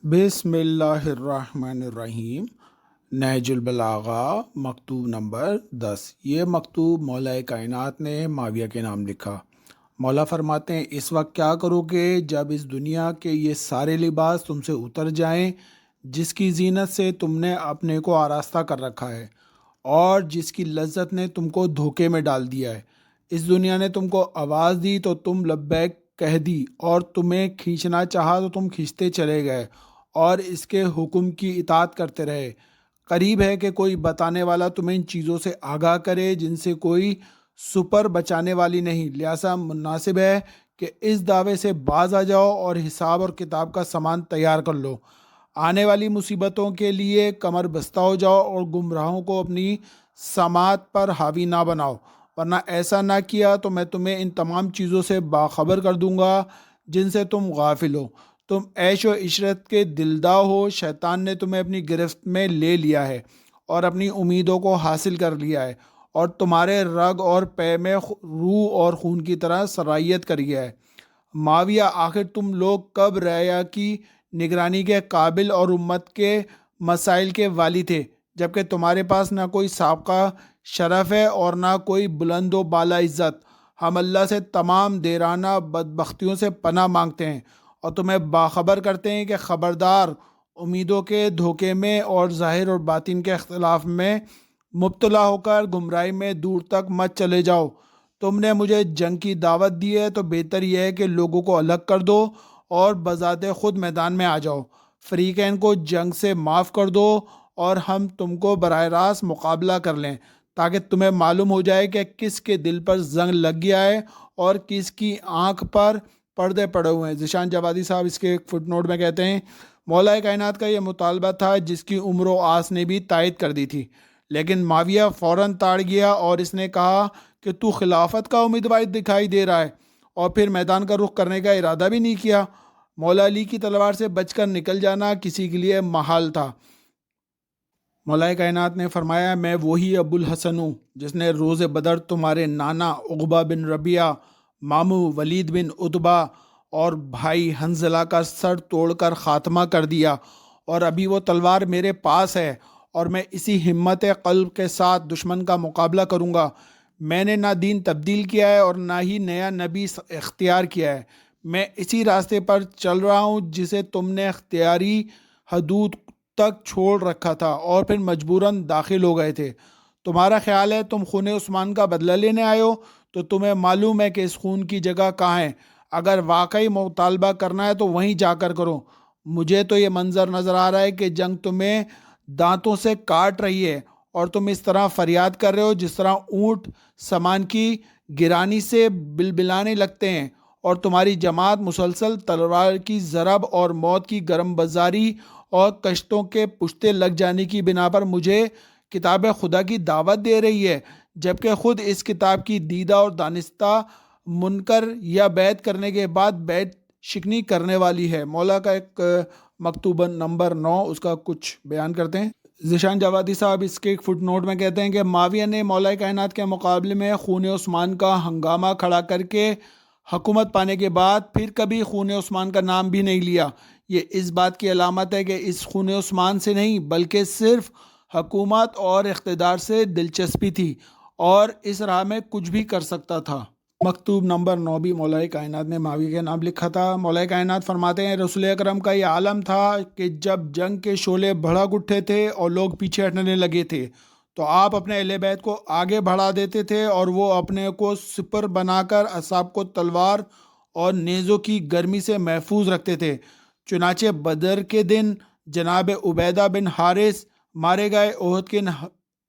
بسم اللہ الرحمن الرحیم۔ نہج البلاغہ مکتوب نمبر 10۔ یہ مکتوب مولا کائنات نے معاویہ کے نام لکھا۔ مولا فرماتے ہیں اس وقت کیا کرو گے جب اس دنیا کے یہ سارے لباس تم سے اتر جائیں جس کی زینت سے تم نے اپنے کو آراستہ کر رکھا ہے اور جس کی لذت نے تم کو دھوکے میں ڈال دیا ہے۔ اس دنیا نے تم کو آواز دی تو تم لبیک کہہ دی، اور تمہیں کھینچنا چاہا تو تم کھینچتے چلے گئے اور اس کے حکم کی اطاعت کرتے رہے۔ قریب ہے کہ کوئی بتانے والا تمہیں ان چیزوں سے آگاہ کرے جن سے کوئی سپر بچانے والی نہیں، لہٰذا مناسب ہے کہ اس دعوے سے باز آ جاؤ اور حساب اور کتاب کا سامان تیار کر لو۔ آنے والی مصیبتوں کے لیے کمر بستہ ہو جاؤ اور گمراہوں کو اپنی سماعت پر حاوی نہ بناؤ، ورنہ ایسا نہ کیا تو میں تمہیں ان تمام چیزوں سے باخبر کر دوں گا جن سے تم غافل ہو۔ تم عیش و عشرت کے دلدا ہو، شیطان نے تمہیں اپنی گرفت میں لے لیا ہے اور اپنی امیدوں کو حاصل کر لیا ہے، اور تمہارے رگ اور پے میں روح اور خون کی طرح سرایت کر گیا ہے۔ معاویہ، آخر تم لوگ کب رعایا کی نگرانی کے قابل اور امت کے مسائل کے والی تھے، جبکہ تمہارے پاس نہ کوئی سابقہ شرف ہے اور نہ کوئی بلند و بالا عزت۔ ہم اللہ سے تمام دیرانہ بدبختیوں سے پناہ مانگتے ہیں اور تمہیں باخبر کرتے ہیں کہ خبردار، امیدوں کے دھوکے میں اور ظاہر اور باطن کے اختلاف میں مبتلا ہو کر گمراہی میں دور تک مت چلے جاؤ۔ تم نے مجھے جنگ کی دعوت دی ہے تو بہتر یہ ہے کہ لوگوں کو الگ کر دو اور بذات خود میدان میں آ جاؤ۔ فریقین کو جنگ سے معاف کر دو اور ہم تم کو براہ راست مقابلہ کر لیں، تاکہ تمہیں معلوم ہو جائے کہ کس کے دل پر زنگ لگ گیا ہے اور کس کی آنکھ پر پردے پڑے ہوئے ہیں۔ ذیشان جوادی صاحب اس کے ایک فٹ نوٹ میں کہتے ہیں، مولا کائنات کا یہ مطالبہ تھا جس کی عمر و آس نے بھی تائید کر دی تھی، لیکن معاویہ فوراً تاڑ گیا اور اس نے کہا کہ تو خلافت کا امیدوار دکھائی دے رہا ہے، اور پھر میدان کا رخ کرنے کا ارادہ بھی نہیں کیا۔ مولا علی کی تلوار سے بچ کر نکل جانا کسی کے لیے محال تھا۔ مولا کائنات نے فرمایا، میں وہی ابو الحسن ہوں جس نے روز بدر تمہارے نانا عقبہ بن ربیعہ، ماموں ولید بن عتبہ اور بھائی حنظلہ کا سر توڑ کر خاتمہ کر دیا، اور ابھی وہ تلوار میرے پاس ہے اور میں اسی ہمت قلب کے ساتھ دشمن کا مقابلہ کروں گا۔ میں نے نہ دین تبدیل کیا ہے اور نہ ہی نیا نبی اختیار کیا ہے، میں اسی راستے پر چل رہا ہوں جسے تم نے اختیاری حدود تک چھوڑ رکھا تھا اور پھر مجبوراً داخل ہو گئے تھے۔ تمہارا خیال ہے تم خون عثمان کا بدلہ لینے آئے ہو، تو تمہیں معلوم ہے کہ اس خون کی جگہ کہاں ہے۔ اگر واقعی مطالبہ کرنا ہے تو وہیں جا کر کرو۔ مجھے تو یہ منظر نظر آ رہا ہے کہ جنگ تمہیں دانتوں سے کاٹ رہی ہے اور تم اس طرح فریاد کر رہے ہو جس طرح اونٹ سامان کی گرانی سے بلبلانے لگتے ہیں، اور تمہاری جماعت مسلسل تلوار کی ضرب اور موت کی گرم بازاری اور کشتوں کے پشتے لگ جانے کی بنا پر مجھے کتاب خدا کی دعوت دے رہی ہے، جبکہ خود اس کتاب کی دیدہ اور دانستہ منکر یا بیعت کرنے کے بعد بیعت شکنی کرنے والی ہے۔ مولا کا ایک مکتوب نمبر 9، اس کا کچھ بیان کرتے ہیں۔ ذیشان جوادی صاحب اس کے ایک فٹ نوٹ میں کہتے ہیں کہ معاویہ نے مولا کائنات کے مقابلے میں خون عثمان کا ہنگامہ کھڑا کر کے حکومت پانے کے بعد پھر کبھی خون عثمان کا نام بھی نہیں لیا۔ یہ اس بات کی علامت ہے کہ اس خون عثمان سے نہیں بلکہ صرف حکومت اور اقتدار سے دلچسپی تھی اور اس راہ میں کچھ بھی کر سکتا تھا۔ مکتوب نمبر 9 بھی مولا کائنات نے معاویہ کے نام لکھا تھا۔ مولا کائنات فرماتے ہیں، رسول اکرم کا یہ عالم تھا کہ جب جنگ کے شعلے بھڑک اٹھے تھے اور لوگ پیچھے ہٹنے لگے تھے تو آپ اپنے اہل بیت کو آگے بڑھا دیتے تھے اور وہ اپنے کو سپر بنا کر اصحاب کو تلوار اور نیزوں کی گرمی سے محفوظ رکھتے تھے۔ چنانچہ بدر کے دن جناب عبیدہ بن حارث مارے گئے، احد کے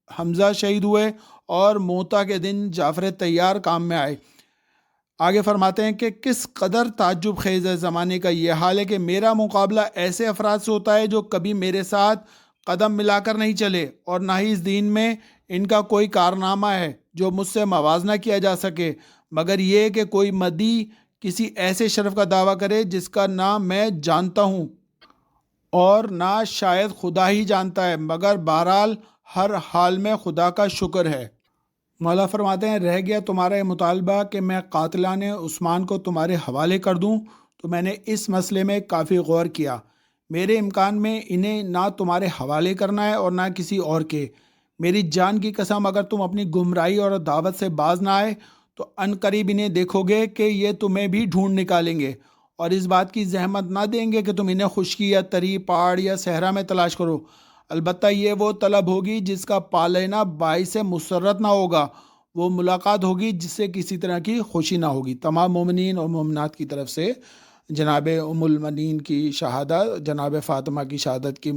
حمزہ شہید ہوئے اور موتا کے دن جعفر طیار کام میں آئے۔ آگے فرماتے ہیں کہ کس قدر تعجب خیز ہے زمانے کا یہ حال ہے کہ میرا مقابلہ ایسے افراد سے ہوتا ہے جو کبھی میرے ساتھ قدم ملا کر نہیں چلے، اور نہ ہی اس دین میں ان کا کوئی کارنامہ ہے جو مجھ سے موازنہ کیا جا سکے، مگر یہ کہ کوئی مدعی کسی ایسے شرف کا دعویٰ کرے جس کا نہ میں جانتا ہوں اور نہ شاید خدا ہی جانتا ہے، مگر بہرحال ہر حال میں خدا کا شکر ہے۔ مولا فرماتے ہیں، رہ گیا تمہارا یہ مطالبہ کہ میں قاتلان عثمان کو تمہارے حوالے کر دوں، تو میں نے اس مسئلے میں کافی غور کیا۔ میرے امکان میں انہیں نہ تمہارے حوالے کرنا ہے اور نہ کسی اور کے۔ میری جان کی قسم اگر تم اپنی گمراہی اور دعوت سے باز نہ آئے تو ان قریب انہیں دیکھو گے کہ یہ تمہیں بھی ڈھونڈ نکالیں گے، اور اس بات کی زحمت نہ دیں گے کہ تم انہیں خشکی یا تری پہاڑ یا صحرا میں تلاش کرو۔ البتہ یہ وہ طلب ہوگی جس کا پا لینا باعث مسرت نہ ہوگا، وہ ملاقات ہوگی جس سے کسی طرح کی خوشی نہ ہوگی۔ تمام مومنین اور مومنات کی طرف سے جناب ام المؤمنین کی شہادت، جناب فاطمہ کی شہادت کی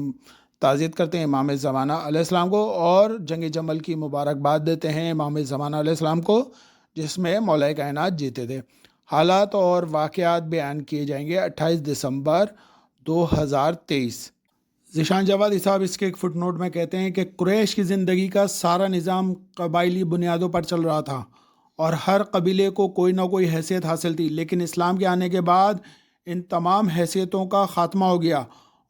تعزیت کرتے ہیں امام زمانہ علیہ السلام کو، اور جنگ جمل کی مبارکباد دیتے ہیں امام زمانہ علیہ السلام کو، جس میں مولا کائنات جیتے تھے۔ حالات اور واقعات بیان کیے جائیں گے 28 دسمبر 2023۔ ذیشان جوادی صاحب اس کے ایک فٹ نوٹ میں کہتے ہیں کہ قریش کی زندگی کا سارا نظام قبائلی بنیادوں پر چل رہا تھا اور ہر قبیلے کو کوئی نہ کوئی حیثیت حاصل تھی، لیکن اسلام کے آنے کے بعد ان تمام حیثیتوں کا خاتمہ ہو گیا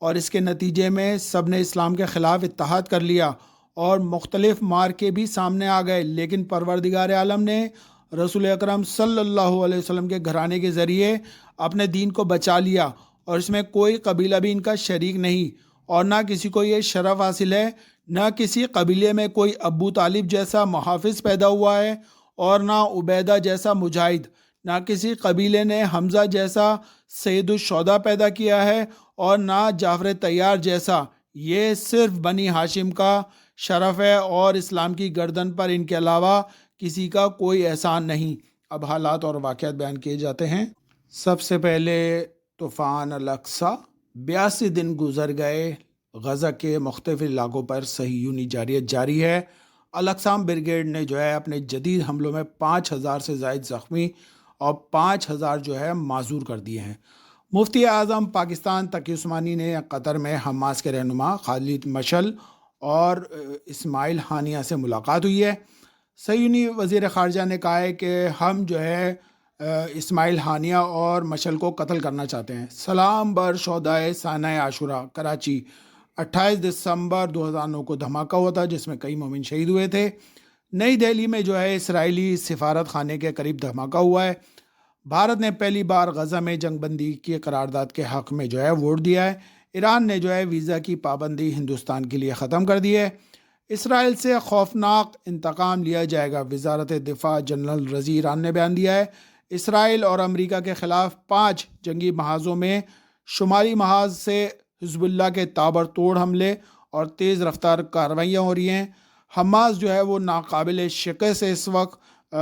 اور اس کے نتیجے میں سب نے اسلام کے خلاف اتحاد کر لیا اور مختلف مارکے بھی سامنے آ گئے، لیکن پروردگار عالم نے رسول اکرم صلی اللہ علیہ وسلم کے گھرانے کے ذریعے اپنے دین کو بچا لیا، اور اس میں کوئی قبیلہ بھی ان کا شریک نہیں، اور نہ کسی کو یہ شرف حاصل ہے، نہ کسی قبیلے میں کوئی ابو طالب جیسا محافظ پیدا ہوا ہے اور نہ عبیدہ جیسا مجاہد، نہ کسی قبیلے نے حمزہ جیسا سید الشہداء پیدا کیا ہے اور نہ جعفر طیار جیسا۔ یہ صرف بنی ہاشم کا شرف ہے اور اسلام کی گردن پر ان کے علاوہ کسی کا کوئی احسان نہیں۔ اب حالات اور واقعات بیان کیے جاتے ہیں۔ سب سے پہلے طوفان الاقصی، 82 دن گزر گئے، غزہ کے مختلف علاقوں پر صہیونی جارحیت جاری ہے۔ الاقصام بریگیڈ نے جو ہے اپنے جدید حملوں میں 5000 سے زائد زخمی اور 5000 جو ہے معذور کر دیے ہیں۔ مفتی اعظم پاکستان تقی عثمانی نے قطر میں حماس کے رہنما خالد مشعل اور اسماعیل ہانیہ سے ملاقات ہوئی ہے۔ صہیونی وزیر خارجہ نے کہا ہے کہ ہم جو ہے اسماعیل ہانیہ اور مشعل کو قتل کرنا چاہتے ہیں۔ سلام بر شہدائے سانحہ عاشورہ، کراچی، 28 دسمبر 2009 کو دھماکہ ہوا تھا جس میں کئی مومن شہید ہوئے تھے۔ نئی دہلی میں جو ہے اسرائیلی سفارت خانے کے قریب دھماکہ ہوا ہے۔ بھارت نے پہلی بار غزہ میں جنگ بندی کی قرارداد کے حق میں جو ہے ووٹ دیا ہے۔ ایران نے جو ہے ویزا کی پابندی ہندوستان کے لیے ختم کر دی ہے۔ اسرائیل سے خوفناک انتقام لیا جائے گا، وزارت دفاع جنرل رضی ایران نے بیان دیا ہے۔ اسرائیل اور امریکہ کے خلاف 5 جنگی محاذوں میں شمالی محاذ سے حزب اللہ کے تابڑ توڑ حملے اور تیز رفتار کارروائیاں ہو رہی ہیں۔ حماس جو ہے وہ ناقابل شکست ہے اس وقت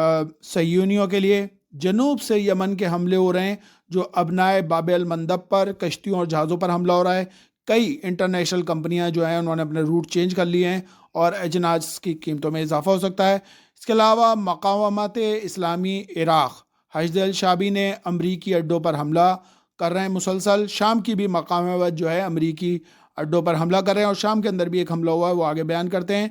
صہیونیوں کے لیے۔ جنوب سے یمن کے حملے ہو رہے ہیں جو ابنائے باب المندب پر کشتیوں اور جہازوں پر حملہ ہو رہا ہے۔ کئی انٹرنیشنل کمپنیاں جو ہیں انہوں نے اپنے روٹ چینج کر لیے ہیں اور اجناس کی قیمتوں میں اضافہ ہو سکتا ہے۔ اس کے علاوہ مقامات اسلامی عراق حشد الشعبی نے امریکی اڈوں پر حملہ کر رہے ہیں مسلسل۔ شام کی بھی مقامات جو ہے امریکی اڈوں پر حملہ کر رہے ہیں، اور شام کے اندر بھی ایک حملہ ہوا ہے، وہ آگے بیان کرتے ہیں۔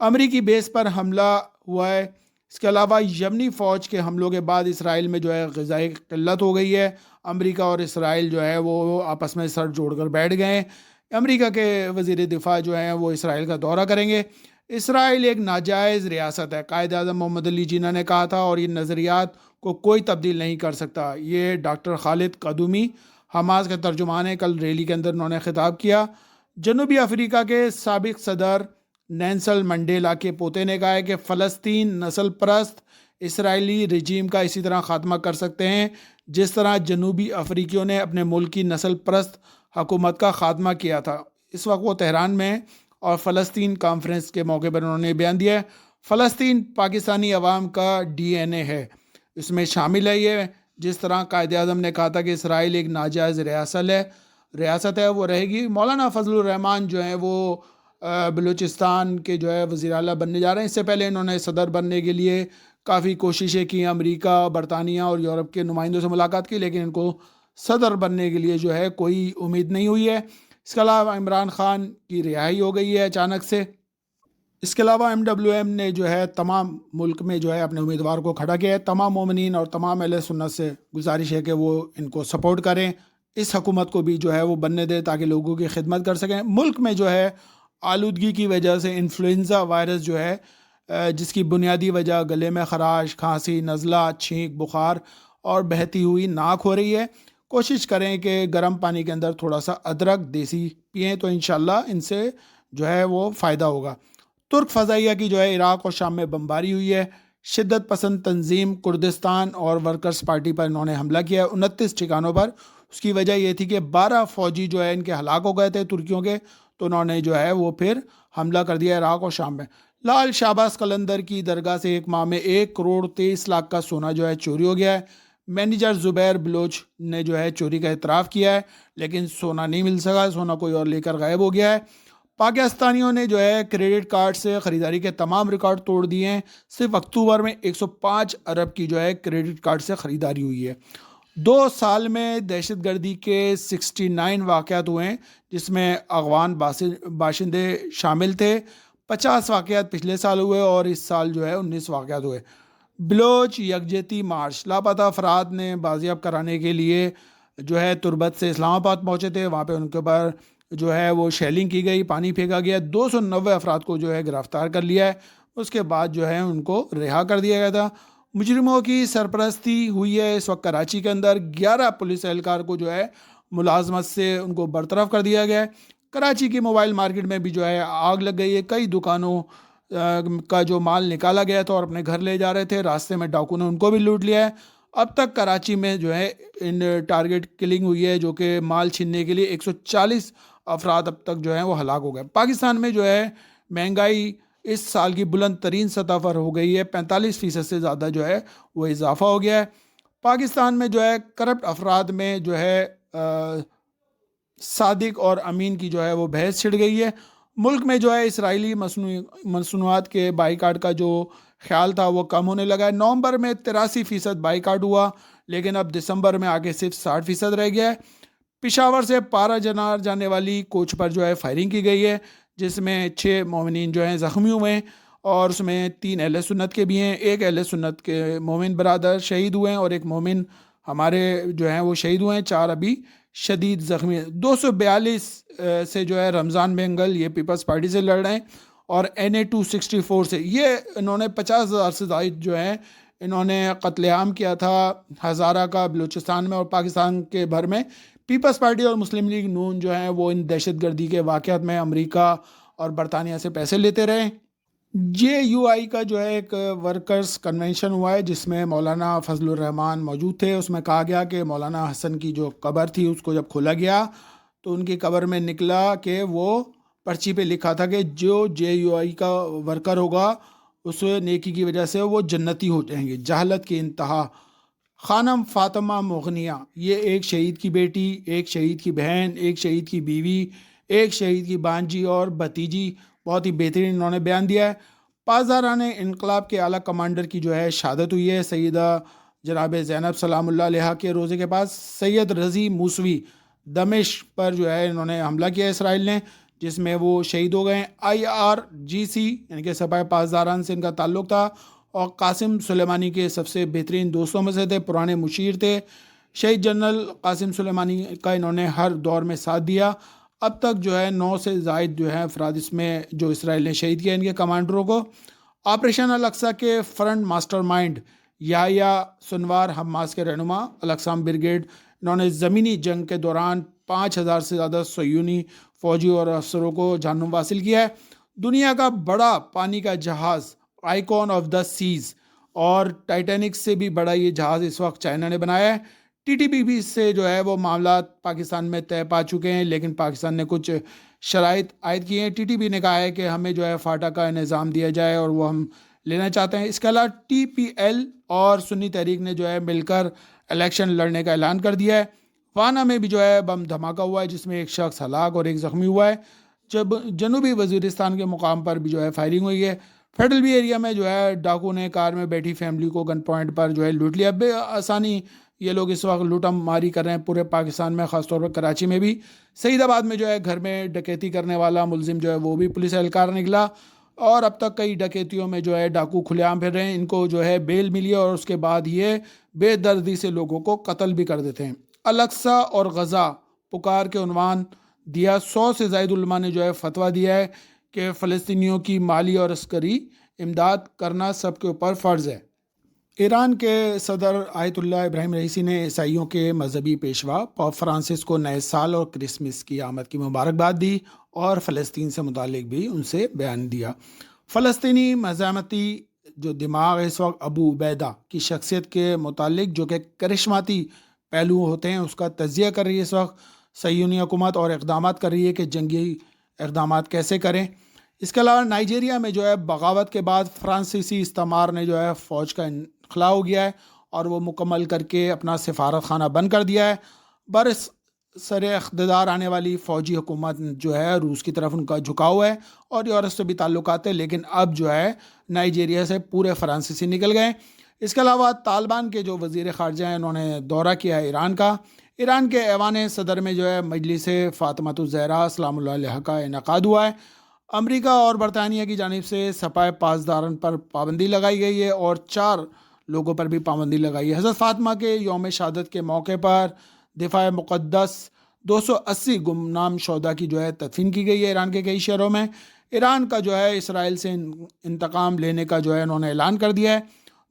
امریکی بیس پر حملہ ہوا ہے۔ اس کے علاوہ یمنی فوج کے حملوں کے بعد اسرائیل میں جو ہے غذائی قلت ہو گئی ہے۔ امریکہ اور اسرائیل جو ہے وہ آپس میں سر جوڑ کر بیٹھ گئے ہیں۔ امریکہ کے وزیر دفاع جو ہیں وہ اسرائیل کا دورہ کریں گے۔ اسرائیل ایک ناجائز ریاست ہے، قائد اعظم محمد علی جناح نے کہا تھا، اور یہ نظریات کو کوئی تبدیل نہیں کر سکتا۔ یہ ڈاکٹر خالد قدومی حماس کے ترجمان ہیں، کل ریلی کے اندر انہوں نے خطاب کیا۔ جنوبی افریقہ کے سابق صدر نینسل منڈیلا کے پوتے نے کہا ہے کہ فلسطین نسل پرست اسرائیلی رجیم کا اسی طرح خاتمہ کر سکتے ہیں جس طرح جنوبی افریقیوں نے اپنے ملک کی نسل پرست حکومت کا خاتمہ کیا تھا۔ اس وقت وہ تہران میں اور فلسطین کانفرنس کے موقع پر انہوں نے بیان دیا ہے۔ فلسطین پاکستانی عوام کا ڈی این اے ہے، اس میں شامل ہے یہ، جس طرح قائد اعظم نے کہا تھا کہ اسرائیل ایک ناجائز ریاست ہے، وہ رہے گی۔ مولانا فضل الرحمان جو ہیں وہ بلوچستان کے جو ہے وزیر اعلیٰ بننے جا رہے ہیں۔ اس سے پہلے انہوں نے صدر بننے کے لیے کافی کوششیں کی، امریکہ، برطانیہ اور یورپ کے نمائندوں سے ملاقات کی، لیکن ان کو صدر بننے کے لیے جو ہے کوئی امید نہیں ہوئی ہے۔ اس کے علاوہ عمران خان کی رہائی ہو گئی ہے اچانک سے۔ اس کے علاوہ MWM نے جو ہے تمام ملک میں جو ہے اپنے امیدوار کو کھڑا کیا ہے۔ تمام مومنین اور تمام اہل سنت سے گزارش ہے کہ وہ ان کو سپورٹ کریں، اس حکومت کو بھی جو ہے وہ بننے دیں تاکہ لوگوں کی خدمت کر سکیں۔ ملک میں جو ہے آلودگی کی وجہ سے انفلوئنزا وائرس جو ہے جس کی بنیادی وجہ گلے میں خراش، کھانسی، نزلہ، چھینک، بخار اور بہتی ہوئی ناک ہو رہی ہے۔ کوشش کریں کہ گرم پانی کے اندر تھوڑا سا ادرک دیسی پئیں تو انشاءاللہ ان سے جو ہے وہ فائدہ ہوگا۔ ترک فضائیہ کی جو ہے عراق اور شام میں بمباری ہوئی ہے۔ شدت پسند تنظیم کردستان اور ورکرز پارٹی پر انہوں نے حملہ کیا ہے 29 ٹھکانوں پر۔ اس کی وجہ یہ تھی کہ 12 فوجی جو ہے ان کے ہلاک ہو گئے تھے ترکیوں کے، تو انہوں نے جو ہے وہ پھر حملہ کر دیا عراق اور شام میں۔ لال شہباز قلندر کی درگاہ سے ایک ماہ میں 1 کروڑ 23 لاکھ کا سونا جو ہے چوری ہو گیا ہے۔ مینیجر زبیر بلوچ نے جو ہے چوری کا اعتراف کیا ہے، لیکن سونا نہیں مل سکا، سونا کوئی اور لے کر غائب ہو گیا ہے۔ پاکستانیوں نے جو ہے کریڈٹ کارڈ سے خریداری کے تمام ریکارڈ توڑ دیے ہیں۔ صرف اکتوبر میں 105 ارب کی جو ہے کریڈٹ کارڈ سے خریداری ہوئی ہے۔ 2 سال میں دہشت گردی کے 69 واقعات ہوئے ہیں، جس میں افغان باشندے شامل تھے۔ 50 واقعات پچھلے سال ہوئے اور اس سال جو ہے 19 واقعات ہوئے۔ بلوچ یکجہتی مارچ، لاپتہ افراد نے بازیاب کرانے کے لیے جو ہے تربت سے اسلام آباد پہنچے تھے، وہاں پہ ان کے اوپر جو ہے وہ شیلنگ کی گئی، پانی پھینکا گیا۔ 290 افراد کو جو ہے گرفتار کر لیا ہے، اس کے بعد جو ہے ان کو رہا کر دیا گیا تھا۔ مجرموں کی سرپرستی ہوئی ہے اس وقت کراچی کے اندر۔ 11 پولیس اہلکار کو جو ہے ملازمت سے ان کو برطرف کر دیا گیا ہے۔ کراچی کی موبائل مارکیٹ میں بھی جو ہے آگ لگ گئی ہے، کئی دکانوں کا جو مال نکالا گیا تھا اور اپنے گھر لے جا رہے تھے، راستے میں ڈاکو نے ان کو بھی لوٹ لیا ہے۔ اب تک کراچی میں جو ہے ان ٹارگٹ کلنگ ہوئی ہے، جو کہ مال چھیننے کے لیے 140 افراد اب تک جو ہیں وہ ہلاک ہو گئے۔ پاکستان میں جو ہے مہنگائی اس سال کی بلند ترین سطح پر ہو گئی ہے، 45% سے زیادہ جو ہے وہ اضافہ ہو گیا ہے۔ پاکستان میں جو ہے کرپٹ افراد میں جو ہے صادق اور امین کی جو ہے وہ بحث چھڑ گئی ہے۔ ملک میں جو ہے اسرائیلی مصنوعات کے بائیکاٹ کا جو خیال تھا وہ کم ہونے لگا ہے۔ نومبر میں 83% بائیکاٹ ہوا، لیکن اب دسمبر میں آگے صرف 60% رہ گیا ہے۔ پشاور سے پارا جنار جانے والی کوچ پر جو ہے فائرنگ کی گئی ہے، جس میں 6 مومنین جو ہیں زخمی ہوئے ہیں، اور اس میں 3 اہل سنت کے بھی ہیں۔ ایک اہل سنت کے مومن برادر شہید ہوئے ہیں اور ایک مومن ہمارے جو ہیں وہ شہید ہوئے ہیں، 4 ابھی شدید زخمی ہیں۔ 242 سے جو ہے رمضان بینگل، یہ پیپلز پارٹی سے لڑ رہے ہیں، اور NA 264 سے، یہ انہوں نے 50,000 سے زائد جو ہے انہوں نے قتل عام کیا تھا ہزارہ کا بلوچستان میں اور پاکستان کے بھر میں۔ پیپلز پارٹی اور مسلم لیگ نون جو ہیں وہ ان دہشت گردی کے واقعات میں امریکہ اور برطانیہ سے پیسے لیتے رہے۔ JUI کا جو ہے ایک ورکرز کنونشن ہوا ہے، جس میں مولانا فضل الرحمان موجود تھے۔ اس میں کہا گیا کہ مولانا حسن کی جو قبر تھی اس کو جب کھولا گیا تو ان کی قبر میں نکلا کہ وہ پرچی پہ لکھا تھا کہ جو JUI کا ورکر ہوگا اس نیکی کی وجہ سے وہ جنتی ہو جائیں گے۔ جہالت کی انتہا۔ خانم فاطمہ مغنیہ، یہ ایک شہید کی بیٹی، ایک شہید کی بہن، ایک شہید کی بیوی، ایک شہید کی بانجی اور بھتیجی، بہت ہی بہترین انہوں نے بیان دیا ہے۔ پاسداران انقلاب کے اعلیٰ کمانڈر کی جو ہے شہادت ہوئی ہے، سیدہ جناب زینب سلام اللہ علیہ کے روزے کے پاس۔ سید رضی موسوی دمشق پر جو ہے انہوں نے حملہ کیا اسرائیل نے، جس میں وہ شہید ہو گئے ہیں۔ IRGC یعنی کہ سپاہ پاسداران سے ان کا تعلق تھا اور قاسم سلیمانی کے سب سے بہترین دوستوں میں سے تھے، پرانے مشیر تھے۔ شہید جنرل قاسم سلیمانی کا انہوں نے ہر دور میں ساتھ دیا۔ اب تک جو ہے 9 سے زائد جو ہے افراد اس میں جو اسرائیل نے شہید کیا ان کے کمانڈروں کو۔ آپریشن الاقصیٰ کے فرنٹ ماسٹر مائنڈ یحییٰ سنوار حماس کے رہنما الاقصام بریگیڈ، انہوں نے زمینی جنگ کے دوران 5,000 سے زیادہ صہیونی فوجی اور افسروں کو جہنم حاصل کیا ہے۔ دنیا کا بڑا پانی کا جہاز آئیکن آف دا سیز اور ٹائٹینک سے بھی بڑا یہ جہاز اس وقت چائنا نے بنایا ہے۔ TTP سے جو ہے وہ معاملات پاکستان میں طے پا چکے ہیں، لیکن پاکستان نے کچھ شرائط عائد کی ہیں۔ TTP نے کہا ہے کہ ہمیں جو ہے فاٹا کا نظام دیا جائے اور وہ ہم لینا چاہتے ہیں۔ اس کے علاوہ TPL اور سنی تحریک نے جو ہے مل کر الیکشن لڑنے کا اعلان کر دیا ہے۔ وانا میں بھی جو ہے بم دھماکہ ہوا ہے، جس میں ایک شخص ہلاک اور ایک زخمی ہوا ہے۔ جب جنوبی وزیرستان کے مقام پر بھی جو ہے فائرنگ ہوئی ہے۔ فیڈرل بی ایریا میں جو ہے ڈاکو نے کار میں بیٹھی فیملی کو گن پوائنٹ پر جو ہے لوٹ لیا۔ بے آسانی یہ لوگ اس وقت لوٹم ماری کر رہے ہیں پورے پاکستان میں، خاص طور پر کراچی میں بھی۔ سعید آباد میں جو ہے گھر میں ڈکیتی کرنے والا ملزم جو ہے وہ بھی پولیس اہلکار نکلا، اور اب تک کئی ڈکیتیوں میں جو ہے ڈاکو کھلے عام پھر رہے ہیں۔ ان کو جو ہے بیل ملی اور اس کے بعد یہ بے دردی سے لوگوں کو قتل بھی کر دیتے ہیں۔ الاقصیٰ اور غزہ پکار کے عنوان دیا۔ 100 سے زائد علماء نے جو ہے فتویٰ دیا ہے کہ فلسطینیوں کی مالی اور عسکری امداد کرنا سب کے اوپر فرض ہے۔ ایران کے صدر آیت اللہ ابراہیم رئیسی نے عیسائیوں کے مذہبی پیشوا پوپ فرانسس کو نئے سال اور کرسمس کی آمد کی مبارکباد دی اور فلسطین سے متعلق بھی ان سے بیان دیا۔ فلسطینی مزاحمتی جو دماغ اس وقت ابو عبیدہ کی شخصیت کے متعلق جو کہ کرشماتی پہلو ہوتے ہیں اس کا تجزیہ کر رہی ہے اس وقت صہیونی حکومت، اور اقدامات کر رہی ہے کہ جنگی اقدامات کیسے کریں۔ اس کے علاوہ نائجیریا میں جو ہے بغاوت کے بعد فرانسیسی استعمار نے جو ہے فوج کا انخلا ہو گیا ہے اور وہ مکمل کر کے اپنا سفارت خانہ بند کر دیا ہے۔ برس سر اقتدار آنے والی فوجی حکومت جو ہے روس کی طرف ان کا جھکاؤ ہے اور یورپ سے بھی تعلقات ہے، لیکن اب جو ہے نائجیریا سے پورے فرانسیسی نکل گئے۔ اس کے علاوہ طالبان کے جو وزیر خارجہ ہیں انہوں نے دورہ کیا ہے ایران کا۔ ایران کے ایوان صدر میں جو ہے مجلس فاطمۃ الزہرا سلام اللہ علیہ کا انعقاد ہوا ہے۔ امریکہ اور برطانیہ کی جانب سے سپاہ پاسداران پر پابندی لگائی گئی ہے اور 4 لوگوں پر بھی پابندی لگائی ہے۔ حضرت فاطمہ کے یوم شہادت کے موقع پر دفاع مقدس 280 گمنام شہداء کی جو ہے تدفین کی گئی ہے ایران کے کئی شہروں میں۔ ایران کا جو ہے اسرائیل سے انتقام لینے کا جو ہے انہوں نے اعلان کر دیا ہے۔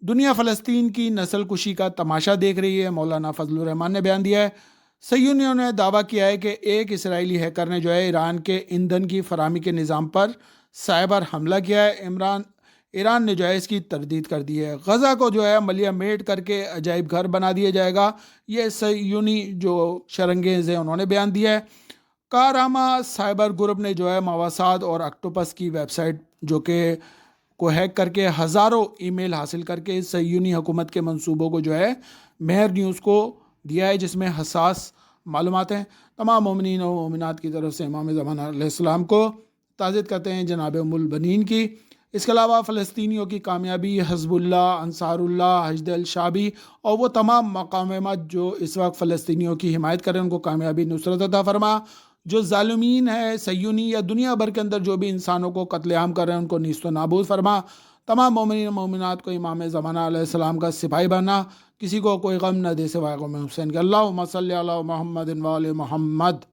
دنیا فلسطین کی نسل کشی کا تماشا دیکھ رہی ہے، مولانا فضل الرحمان نے بیان دیا ہے۔ صہیونیوں نے دعویٰ کیا ہے کہ ایک اسرائیلی ہیکر نے جو ہے ایران کے ایندھن کی فراہمی کے نظام پر سائبر حملہ کیا ہے۔ ایران نے جو ہے اس کی تردید کر دی ہے۔ غزہ کو جو ہے ملیہ میٹ کر کے عجائب گھر بنا دیا جائے گا، یہ صہیونی جو شرنگیز ہیں انہوں نے بیان دیا ہے۔ کاراما سائبر گروپ نے جو ہے مواسات اور اکٹوپس کی ویب سائٹ جو کہ کو ہیک کر کے ہزاروں ای میل حاصل کر کے صہیونی حکومت کے منصوبوں کو جو ہے مہر نیوز کو دیا ہے، جس میں حساس معلومات ہیں۔ تمام مومنین و مومنات کی طرف سے امام زمانہ علیہ السلام کو تعزیت کرتے ہیں جناب ام البنین کی۔ اس کے علاوہ فلسطینیوں کی کامیابی، حزب اللہ، انصار اللہ، حشد الشعبی اور وہ تمام مقامات جو اس وقت فلسطینیوں کی حمایت کریں ان کو کامیابی نصرت عطا فرما۔ جو ظالمین ہے صہیونی یا دنیا بھر کے اندر جو بھی انسانوں کو قتل عام کر رہے ہیں ان کو نیست و نابود فرما۔ تمام مومنین و مومنات کو امام زمانہ علیہ السلام کا سپاہی بننا، کسی کو کوئی غم نہ دے سوائے غم حسین کے۔ اللہم صلی علی محمد و آل محمد۔